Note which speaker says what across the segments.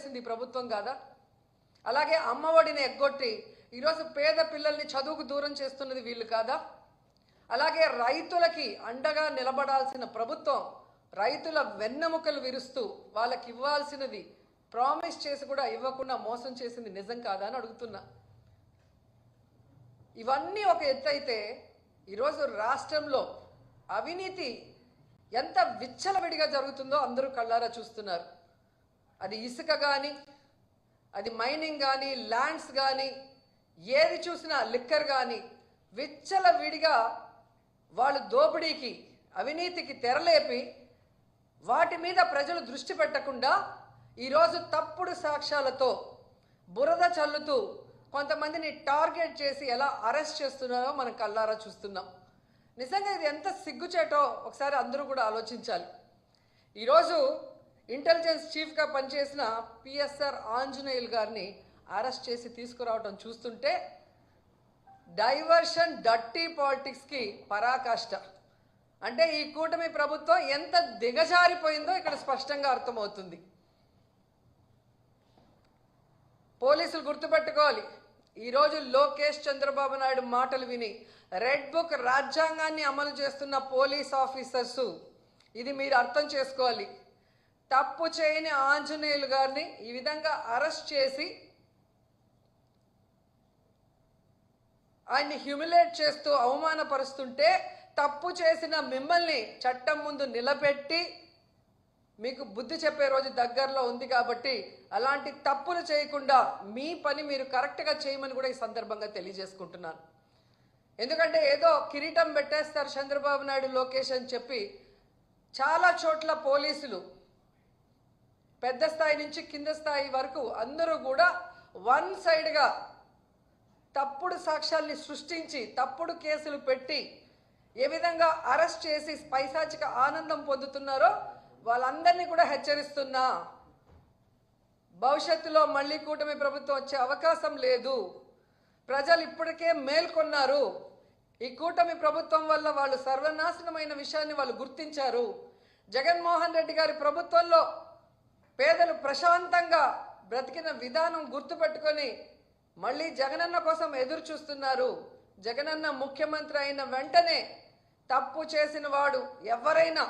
Speaker 1: చేసింది ప్రభుత్వం కాదా? అలాగే అమ్మఒడిని ఎగ్గొట్టి ఈరోజు పేద పిల్లల్ని చదువుకు దూరం చేస్తున్నది వీళ్ళు కాదా? అలాగే రైతులకి అండగా నిలబడాల్సిన ప్రభుత్వం రైతుల వెన్నెముకలు విరుస్తూ వాళ్ళకి ఇవ్వాల్సినది ప్రామిస్ చేసి కూడా ఇవ్వకుండా మోసం చేసింది నిజం కాదా అని అడుగుతున్నా. ఇవన్నీ ఒక ఎత్తు అయితే ఈరోజు రాష్ట్రంలో అవినీతి ఎంత విచ్చలవిడిగా జరుగుతుందో అందరూ కళ్ళారా చూస్తున్నారు. అది ఇసుక కానీ, అది మైనింగ్ కానీ, ల్యాండ్స్ కానీ, ఏది చూసినా లిక్కర్ కానీ విచ్చలవిడిగా వాళ్ళు దోపిడీకి అవినీతికి తెరలేపి వాటి మీద ప్రజలు దృష్టి పెట్టకుండా ఈరోజు తప్పుడు సాక్ష్యాలతో బురద చల్లుతూ కొంతమందిని టార్గెట్ చేసి ఎలా అరెస్ట్ చేస్తున్నారో మనం కళ్ళారా చూస్తున్నాం. నిజంగా ఇది ఎంత సిగ్గుచేటో ఒకసారి అందరూ కూడా ఆలోచించాలి. ఈరోజు ఇంటెలిజెన్స్ చీఫ్గా పనిచేసిన పిఎస్ఆర్ ఆంజనేయులు గారిని అరెస్ట్ చేసి తీసుకురావడం చూస్తుంటే డైవర్షన్ డర్టీ పాలిటిక్స్కి పరాకాష్ట. అంటే ఈ కూటమి ప్రభుత్వం ఎంత దిగజారిపోయిందో ఇక్కడ స్పష్టంగా అర్థమవుతుంది. పోలీసులు గుర్తుపెట్టుకోవాలి, ఈరోజు లోకేష్ చంద్రబాబు నాయుడు మాటలు విని రెడ్ బుక్ రాజ్యాంగాన్ని అమలు చేస్తున్న పోలీస్ ఆఫీసర్సు ఇది మీరు అర్థం చేసుకోవాలి. తప్పు చేయని ఆంజనేయులు గారిని ఈ విధంగా అరెస్ట్ చేసి ఆయన్ని హ్యూమిలేట్ చేస్తూ అవమానపరుస్తుంటే తప్పు చేసిన మిమ్మల్ని చట్టం ముందు నిలబెట్టి మీకు బుద్ధి చెప్పే రోజు దగ్గరలో ఉంది కాబట్టి అలాంటి తప్పులు చేయకుండా మీ పని మీరు కరెక్ట్గా చేయమని కూడా ఈ సందర్భంగా తెలియజేసుకుంటున్నాను. ఎందుకంటే ఏదో కిరీటం పెట్టేస్తారు చంద్రబాబు నాయుడు లోకేష్ అని చెప్పి చాలా చోట్ల పోలీసులు పెద్ద స్థాయి నుంచి కింద స్థాయి వరకు అందరూ కూడా వన్ సైడ్గా తప్పుడు సాక్ష్యాల్ని సృష్టించి తప్పుడు కేసులు పెట్టి ఏ విధంగా అరెస్ట్ చేసి పైశాచిక ఆనందం పొందుతున్నారో వాళ్ళందరినీ కూడా హెచ్చరిస్తున్నా. భవిష్యత్తులో మళ్ళీ కూటమి ప్రభుత్వం వచ్చే అవకాశం లేదు. ప్రజలు ఇప్పటికే మేల్కొన్నారు. ఈ కూటమి ప్రభుత్వం వల్ల వాళ్ళు సర్వనాశనమైన విషయాన్ని వాళ్ళు గుర్తించారు. జగన్మోహన్ రెడ్డి గారి ప్రభుత్వంలో పేదలు ప్రశాంతంగా బ్రతికిన విధానం గుర్తుపెట్టుకొని మళ్ళీ జగనన్న కోసం ఎదురు చూస్తున్నారు. జగనన్న ముఖ్యమంత్రి అయిన వెంటనే తప్పు చేసిన వాడు ఎవరైనా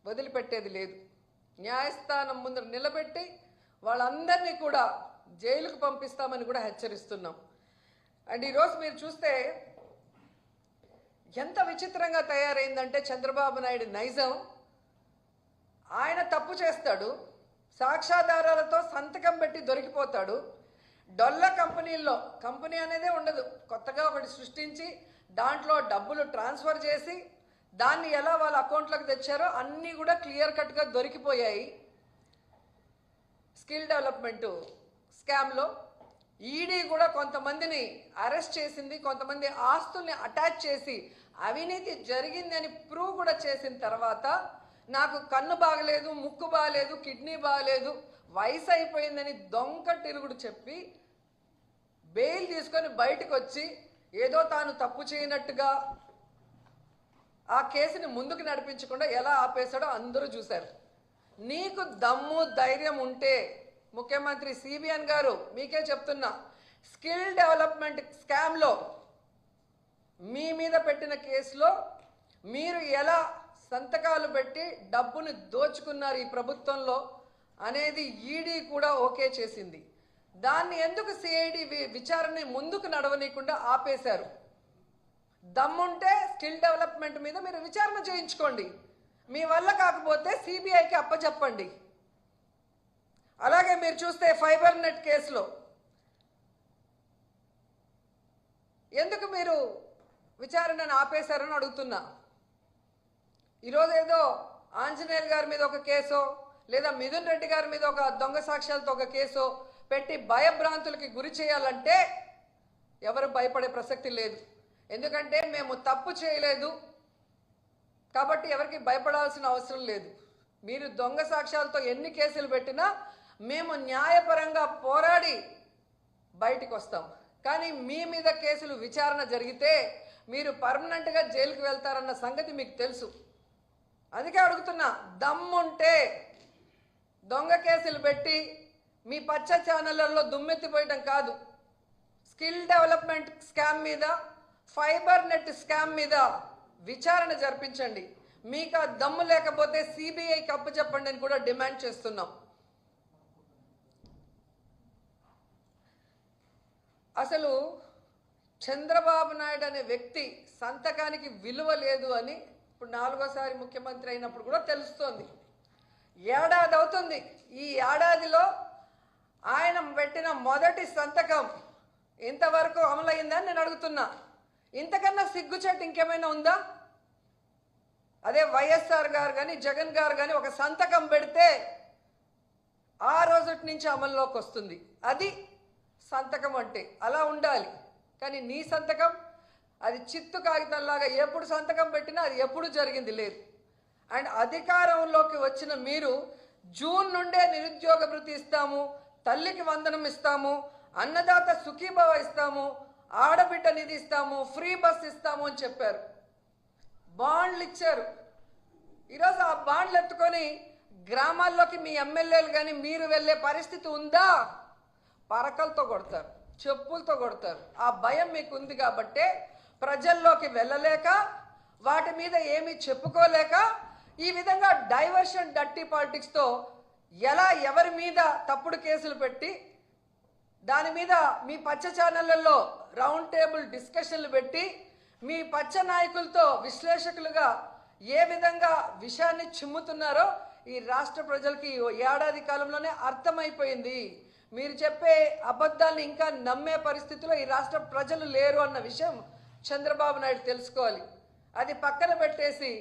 Speaker 1: వదిలిపెట్టేది లేదు. న్యాయస్థానం ముందు నిలబెట్టి వాళ్ళందరినీ కూడా జైలుకు పంపిస్తామని కూడా హెచ్చరిస్తున్నాం. అండ్ ఈరోజు మీరు చూస్తే ఎంత విచిత్రంగా తయారైందంటే చంద్రబాబు నాయుడు నైజం. ఆయన తప్పు చేస్తాడు, సాక్ష్యాధారాలతో సంతకం పెట్టి దొరికిపోతాడు. డొల్ల కంపెనీల్లో కంపెనీ అనేదే ఉండదు, కొత్తగా ఒకటి సృష్టించి దాంట్లో డబ్బులు ట్రాన్స్ఫర్ చేసి దాన్ని ఎలా వాళ్ళ అకౌంట్లోకి తెచ్చారో అన్నీ కూడా క్లియర్ కట్గా దొరికిపోయాయి. స్కిల్ డెవలప్మెంట్ స్కామ్లో ఈడీ కూడా కొంతమందిని అరెస్ట్ చేసింది. కొంతమంది ఆస్తుల్ని అటాచ్ చేసి అవినీతి జరిగింది అని ప్రూవ్ కూడా చేసిన తర్వాత నాకు కన్ను బాగలేదు, ముక్కు బాగలేదు, కిడ్నీ బాగలేదు, వయసు అయిపోయిందని దొంగ తిరుగుడు చెప్పి బెయిల్ తీసుకొని బయటకు వచ్చి ఏదో తాను తప్పు చేయనట్టుగా ఆ కేసుని ముందుకు నడిపించకుండా ఎలా ఆపేశాడో అందరూ చూశారు. నీకు దమ్ము ధైర్యం ఉంటే ముఖ్యమంత్రి సిబిఎన్ గారు మీకే చెప్తున్నా, స్కిల్ డెవలప్మెంట్ స్కామ్లో మీ మీద పెట్టిన కేసులో మీరు ఎలా సంతకాలు పెట్టి డబ్బును దోచుకున్నారు ఈ ప్రభుత్వంలో అనేది ఈడీ కూడా ఓకే చేసింది. దాన్ని ఎందుకు సిఐడి విచారణ ముందుకు నడవనీయకుండా ఆపేశారు? దమ్ముంటే స్కిల్ డెవలప్మెంట్ మీద మీరు విచారణ చేయించుకోండి. మీ వల్ల కాకపోతే సిబిఐకి అప్పచెప్పండి. అలాగే మీరు చూస్తే ఫైబర్ నెట్ కేసులో ఎందుకు మీరు విచారణను ఆపేశారని అడుగుతున్నా. ఈరోజు ఏదో ఆంజనేయులు గారి మీద ఒక కేసో లేదా మిథున్ రెడ్డి గారి మీద ఒక దొంగ సాక్ష్యాలతో ఒక కేసో పెట్టి భయభ్రాంతులకి గురి చేయాలంటే ఎవరు భయపడే ప్రసక్తి లేదు. ఎందుకంటే మేము తప్పు చేయలేదు కాబట్టి ఎవరికి భయపడాల్సిన అవసరం లేదు. మీరు దొంగ సాక్ష్యాలతో ఎన్ని కేసులు పెట్టినా మేము న్యాయపరంగా పోరాడి బయటికి వస్తాం. కానీ మీ మీద కేసులు విచారణ జరిగితే మీరు పర్మనెంట్గా జైలుకి వెళ్తారన్న సంగతి మీకు తెలుసు. అందుకే అడుగుతున్నా, దమ్ముంటే దొంగ కేసులు పెట్టి మీ పచ్చ ఛానళ్లలో దుమ్మెత్తిపోయడం కాదు, స్కిల్ డెవలప్మెంట్ స్కామ్ మీద, ఫైబర్ నెట్ స్కామ్ మీద విచారణ జరిపించండి. మీకు ఆ దమ్ము లేకపోతే సిబిఐకి అప్పచెప్పండి అని కూడా డిమాండ్ చేస్తున్నాం. అసలు చంద్రబాబు నాయుడు అనే వ్యక్తి సంతకానికి విలువ లేదు అని ఇప్పుడు 4వ ముఖ్యమంత్రి అయినప్పుడు కూడా తెలుస్తోంది. ఏడాది అవుతుంది. ఈ ఏడాదిలో ఆయన పెట్టిన మొదటి సంతకం ఇంతవరకు అమలైందని నేను అడుగుతున్నా. ఇంతకన్నా సిగ్గుచేటు ఇంకేమైనా ఉందా? అదే వైఎస్ఆర్ గారు కానీ జగన్ గారు కానీ ఒక సంతకం పెడితే ఆ రోజు నుంచి అమల్లోకి వస్తుంది. అది సంతకం అంటే అలా ఉండాలి. కానీ నీ సంతకం అది చిత్తు కాగితంలాగా ఎప్పుడు సంతకం పెట్టినా అది ఎప్పుడు జరిగింది లేదు. అండ్ అధికారంలోకి వచ్చిన మీరు జూన్ నుండే నిరుద్యోగ భృతి ఇస్తాము, తల్లికి వందనం ఇస్తాము, అన్నదాత సుఖీభవ ఇస్తాము, ఆడబిడ్డ నిధి ఇస్తాము, ఫ్రీ బస్ ఇస్తాము అని చెప్పారు. బాండ్లు ఇచ్చారు. ఈరోజు ఆ బాండ్లు ఎత్తుకొని గ్రామాల్లోకి మీ ఎమ్మెల్యేలు కానీ మీరు వెళ్ళే పరిస్థితి ఉందా? పరకలతో కొడతారు, చెప్పులతో కొడతారు. ఆ భయం మీకు ఉంది కాబట్టే ప్రజల్లోకి వెళ్ళలేక, వాటి మీద ఏమీ చెప్పుకోలేక ఈ విధంగా డైవర్షన్ డర్టీ పాలిటిక్స్తో ఎలా ఎవరి మీద తప్పుడు కేసులు పెట్టి దాని మీద మీ పచ్చ ఛానళ్లలో రౌండ్ టేబుల్ డిస్కషన్లు పెట్టి మీ పచ్చ నాయకులతో విశ్లేషకులుగా ఏ విధంగా విషయాన్ని చిమ్ముతున్నారో ఈ రాష్ట్ర ప్రజలకి ఏడాది కాలంలోనే అర్థమైపోయింది. మీరు చెప్పే అబద్ధాలను ఇంకా నమ్మే పరిస్థితిలో ఈ రాష్ట్ర ప్రజలు లేరు అన్న విషయం చంద్రబాబు నాయుడు తెలుసుకోవాలి. అది పక్కన పెట్టేసి